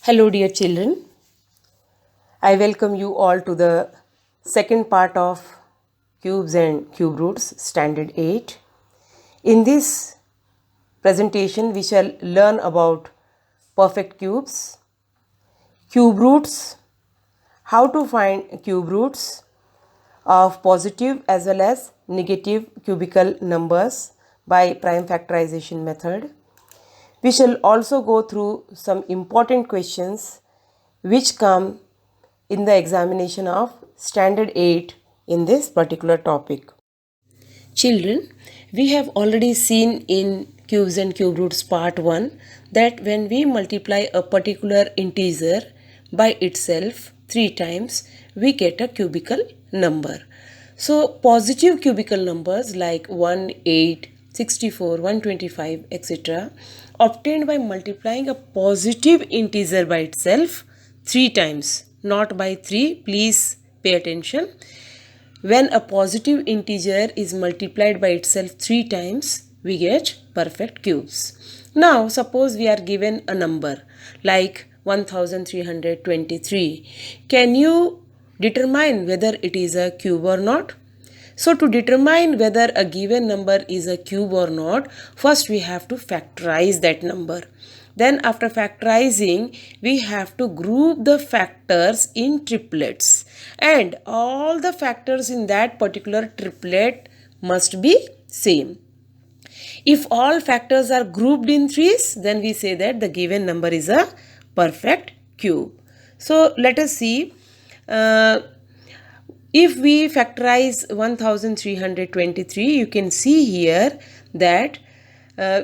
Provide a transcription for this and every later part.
Hello, dear children. I welcome you all to the second part of Cubes and Cube Roots, Standard 8. In this presentation, we shall learn about perfect cubes, cube roots, how to find cube roots of positive as well as negative cubical numbers by prime factorization method. We shall also go through some important questions which come in the examination of standard 8 in this particular topic. Children, we have already seen in cubes and cube roots part 1 that when we multiply a particular integer by itself 3 times, we get a cubical number. So positive cubical numbers like 1, 8, 64, 125, etc. obtained by multiplying a positive integer by itself 3 times, not by 3. Please pay attention. When a positive integer is multiplied by itself 3 times, we get perfect cubes. Now, suppose we are given a number like 1323. Can you determine whether it is a cube or not? So, to determine whether a given number is a cube or not, first we have to factorize that number. Then after factorizing, we have to group the factors in triplets. And all the factors in that particular triplet must be same. If all factors are grouped in threes, then we say that the given number is a perfect cube. So let us see. If we factorize 1323, you can see here that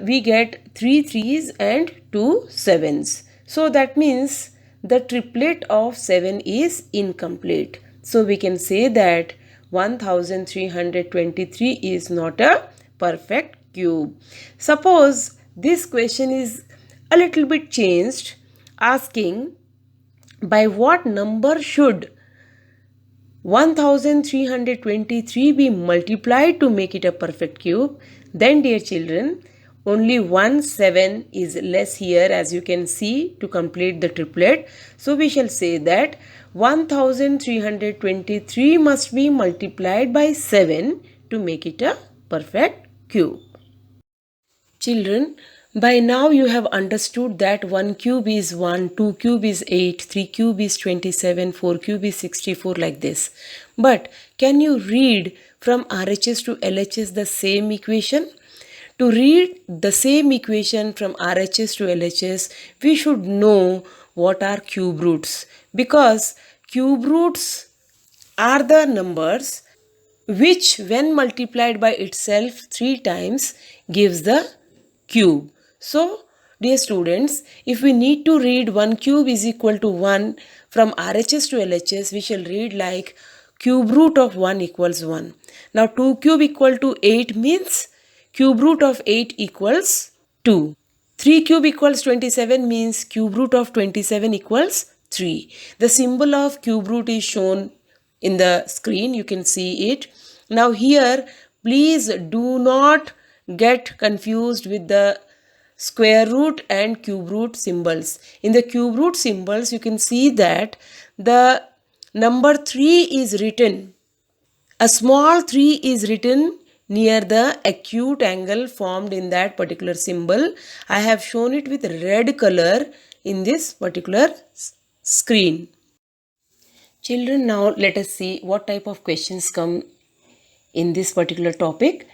we get 3 3s and 2 7s. So that means the triplet of 7 is incomplete. So we can say that 1323 is not a perfect cube. Suppose this question is a little bit changed, asking by what number should 1323 be multiplied to make it a perfect cube. Then, dear children, only 1 7 is less here, as you can see, to complete the triplet. So we shall say that 1323 must be multiplied by 7 to make it a perfect cube. Children, by now you have understood that 1 cube is 1, 2 cube is 8, 3 cube is 27, 4 cube is 64, like this. But can you read from RHS to LHS the same equation? To read the same equation from RHS to LHS, we should know what are cube roots, because cube roots are the numbers which when multiplied by itself 3 times gives the cube. So, dear students, if we need to read 1 cube is equal to 1 from RHS to LHS, we shall read like cube root of 1 equals 1. Now, 2 cube equal to 8 means cube root of 8 equals 2. 3 cube equals 27 means cube root of 27 equals 3. The symbol of cube root is shown in the screen. You can see it. Now here, please do not get confused with the square root and cube root symbols. In the cube root symbols, you can see that the number 3 is written. A small 3 is written near the acute angle formed in that particular symbol. I have shown it with red color in this particular screen. Children, now let us see what type of questions come in this particular topic.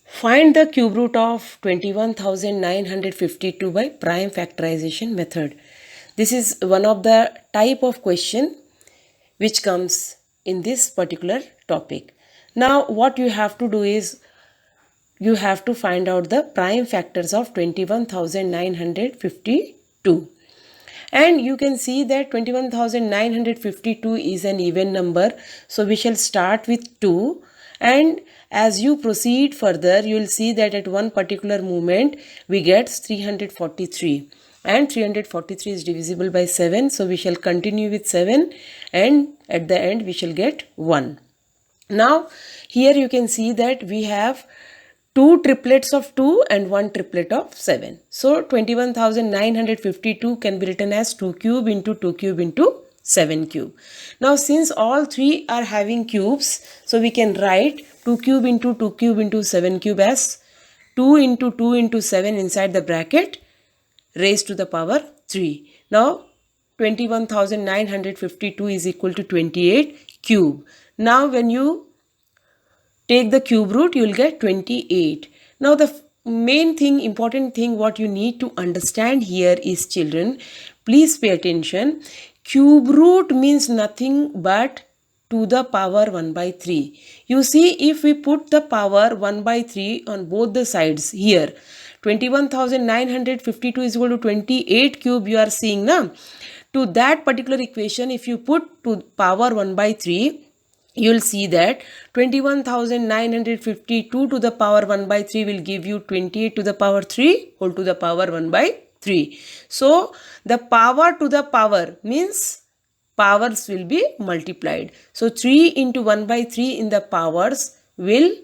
Find the cube root of 21,952 by prime factorization method. This is one of the type of question which comes in this particular topic. Now what you have to do is you have to find out the prime factors of 21,952. And you can see that 21,952 is an even number. So we shall start with 2. And as you proceed further, you will see that at one particular moment, we get 343. And 343 is divisible by 7. So we shall continue with 7. And at the end, we shall get 1. Now, here you can see that we have 2 triplets of 2 and 1 triplet of 7. So 21,952 can be written as 2 cube into 2 cube into 7 cube. Now since all three are having cubes, so we can write 2 cube into 2 cube into 7 cube as 2 into 2 into 7 inside the bracket raised to the power 3. Now 21,952 is equal to 28 cube. Now when you take the cube root, you will get 28. Now the main thing, important thing what you need to understand here is, children, please pay attention. Cube root means nothing but to the power 1 by 3. You see, if we put the power 1 by 3 on both the sides here, 21,952 is equal to 28 cube you are seeing now. To that particular equation, if you put to power 1 by 3, you will see that 21,952 to the power 1 by 3 will give you 28 to the power 3 whole to the power 1 by 3. So the power to the power means powers will be multiplied. So 3 into 1 by 3 in the powers will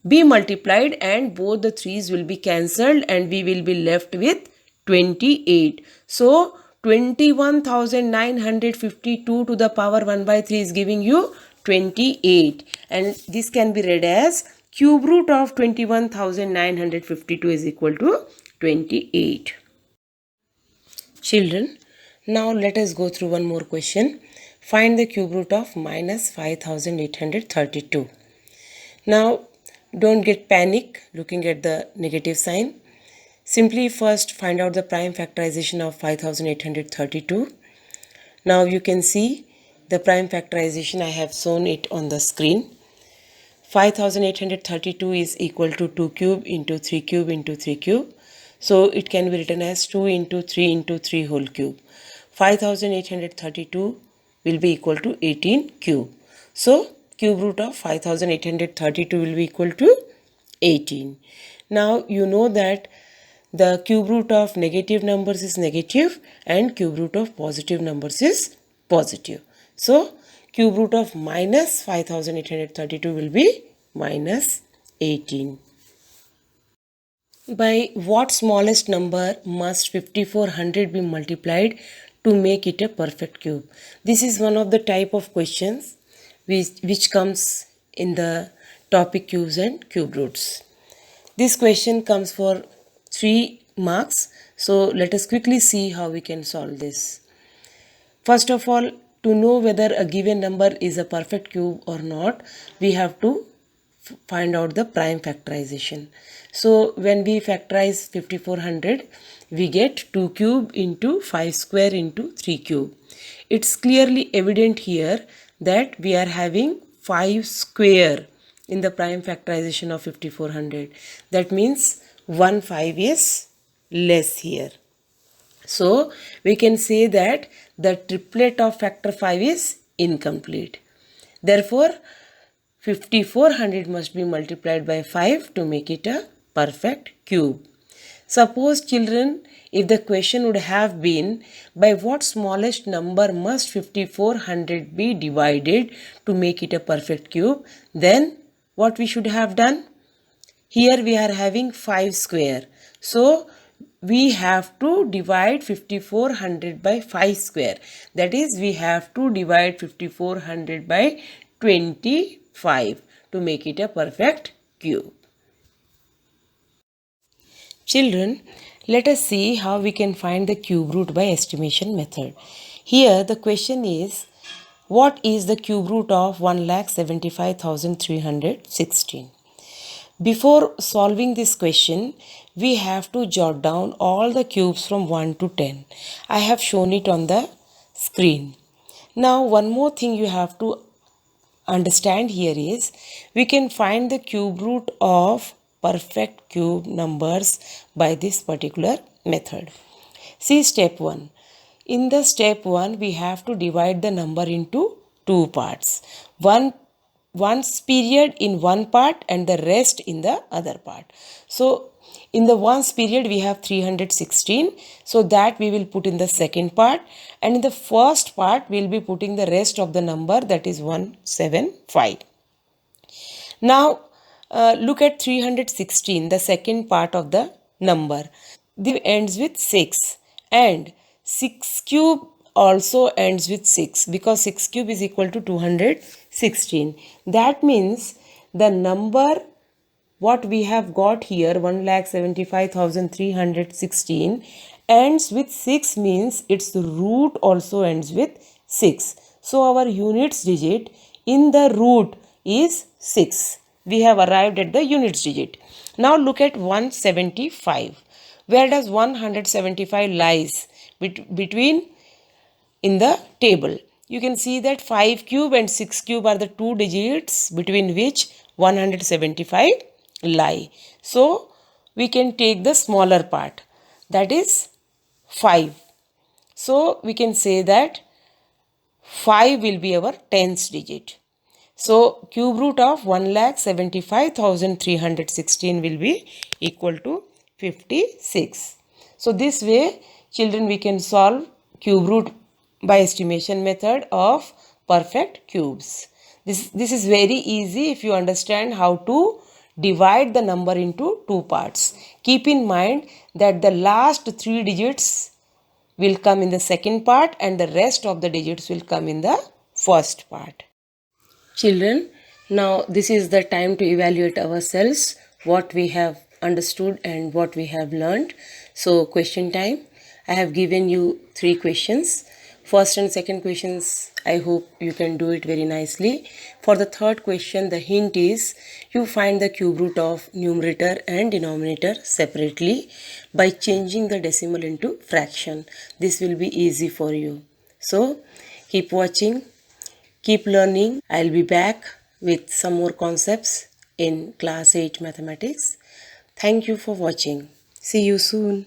be multiplied and both the 3's will be cancelled and we will be left with 28. So 21,952 to the power 1 by 3 is giving you 28, and this can be read as cube root of 21,952 is equal to 28. Children, now let us go through one more question. Find the cube root of minus 5,832. Now don't get panic looking at the negative sign. Simply first find out the prime factorization of 5832. Now you can see the prime factorization. I have shown it on the screen. 5832 is equal to 2 cube into 3 cube into 3 cube. So it can be written as 2 into 3 into 3 whole cube. 5832 will be equal to 18 cube. So cube root of 5832 will be equal to 18. Now you know that the cube root of negative numbers is negative and cube root of positive numbers is positive. So cube root of minus 5832 will be minus 18. By what smallest number must 5400 be multiplied to make it a perfect cube? This is one of the type of questions which comes in the topic cubes and cube roots. This question comes for 3 marks. So let us quickly see how we can solve this. First of all, to know whether a given number is a perfect cube or not, we have to find out the prime factorization. So when we factorize 5400, we get 2 cube into 5 square into 3 cube. It's clearly evident here that we are having 5 square in the prime factorization of 5400. That means 1 5 is less here. So we can say that the triplet of factor 5 is incomplete. Therefore 5400 must be multiplied by 5 to make it a perfect cube. Suppose, children, if the question would have been by what smallest number must 5400 be divided to make it a perfect cube, then what we should have done? Here we are having 5 square. So we have to divide 5400 by 5 square. That is, we have to divide 5400 by 25 to make it a perfect cube. Children, let us see how we can find the cube root by estimation method. Here the question is, what is the cube root of 1,75,316? Before solving this question, we have to jot down all the cubes from 1 to 10. I have shown it on the screen. Now one more thing you have to understand here is, we can find the cube root of perfect cube numbers by this particular method. See step 1. In the step 1, we have to divide the number into 2 parts. One's period in one part and the rest in the other part. So in the ones period we have 316. So that we will put in the second part, and in the first part we will be putting the rest of the number, that is 175. Now Look at 316, the second part of the number. This ends with 6 and 6 cube also ends with 6 because 6 cube is equal to 216. That means the number what we have got here 1,75,316 ends with 6 means its root also ends with 6. So our units digit in the root is 6. We have arrived at the units digit. Now look at 175. Where does 175 lies? Between in the table. You can see that 5 cube and 6 cube are the two digits between which 175 lie. So we can take the smaller part, that is 5. So we can say that 5 will be our 10th digit. So cube root of 1,75,316 will be equal to 56. So this way children we can solve cube root by estimation method of perfect cubes. This is very easy if you understand how to divide the number into two parts. Keep in mind that the last 3 digits will come in the second part and the rest of the digits will come in the first part. Children, now this is the time to evaluate ourselves, what we have understood and what we have learned. So question time. I have given you 3 questions. First and second questions, I hope you can do it very nicely. For the third question, the hint is you find the cube root of numerator and denominator separately by changing the decimal into fraction. This will be easy for you. So keep watching. Keep learning. I'll be back with some more concepts in class 8 mathematics. Thank you for watching. See you soon.